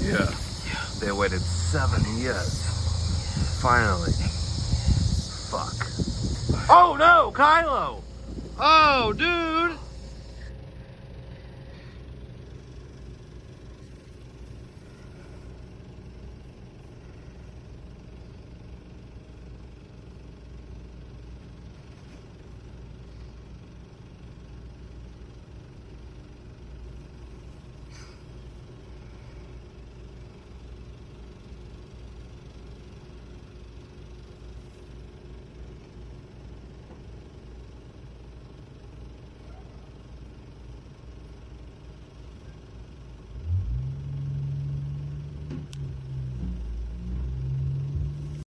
Yeah. They waited 7 years. Finally. Fuck. Oh no, Kylo! Oh, dude!